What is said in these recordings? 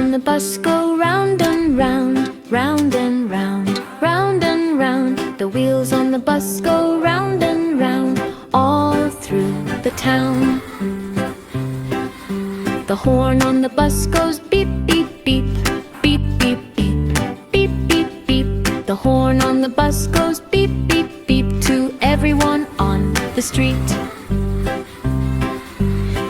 on the bus go round and round, round and round, round and round. The wheels on the bus go round and round, all through the town. The horn on the bus goes beep, beep, beep, beep, beep, beep, beep, beep, beep. The horn on the bus goes beep, beep, beep to everyone on the street.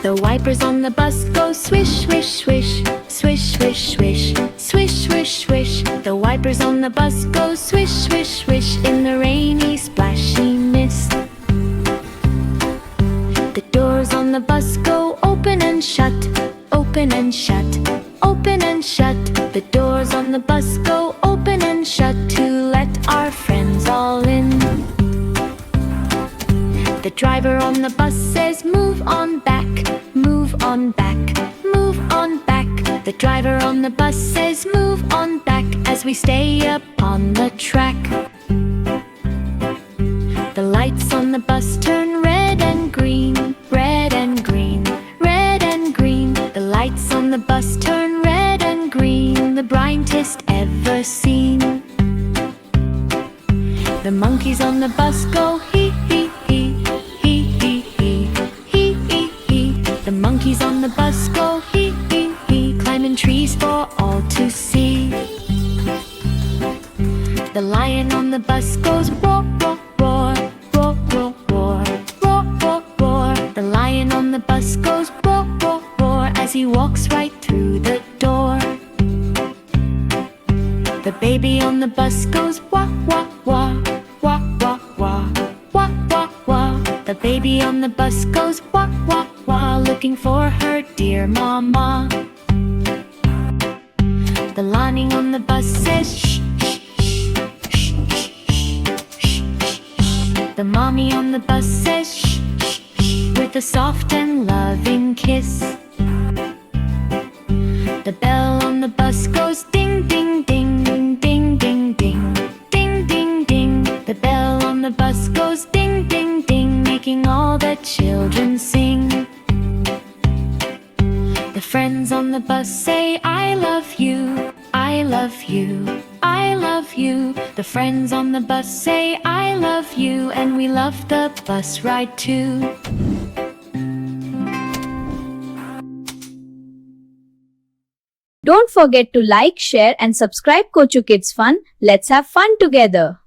The wipers on the bus go swish, swish, swish, swish, swish, swish, swish, swish, swish. The wipers on the bus go swish, swish, swish in the rainy, splashy mist. The doors on the bus go open and shut, open and shut, open and shut. The doors on the bus go open and shut to let our friends all in. The driver on the bus says, move on back, move on back, move on back. The driver on the bus says, move on back as we stay up on the track. The lights on the bus turn red and green, red and green, red and green. The lights on the bus turn red and green, the brightest ever seen. The monkeys on the bus go hee hee hee, hee hee hee, hee hee hee. The monkeys on the bus go hee hee hee, climbing trees for all to see. The lion on the bus goes roar, roar, roar, roar, roar, roar, roar, roar, roar. The lion on the bus goes roar, roar, roar as he walks right through the door. The baby on the bus goes wah, wah, wah, wah, wah, wah, wah, wah, wah. The baby on the bus goes wah, wah, wah, looking for her dear mama. The lining on the bus says shh, shh, shh, shh, shh, shh, shh. The mommy on the bus says shh, shh, shh, with a soft and loving kiss. The bell on the bus goes ding, ding, ding, ding, ding, ding, ding, ding, ding, ding. The bell on the bus goes ding, ding, ding, making all the children sing. The friends on the bus say, I love you, I love you, I love you. The friends on the bus say, I love you, and we love the bus ride too. Don't forget to like, share and subscribe Kucho Kids Fun. Let's have fun together.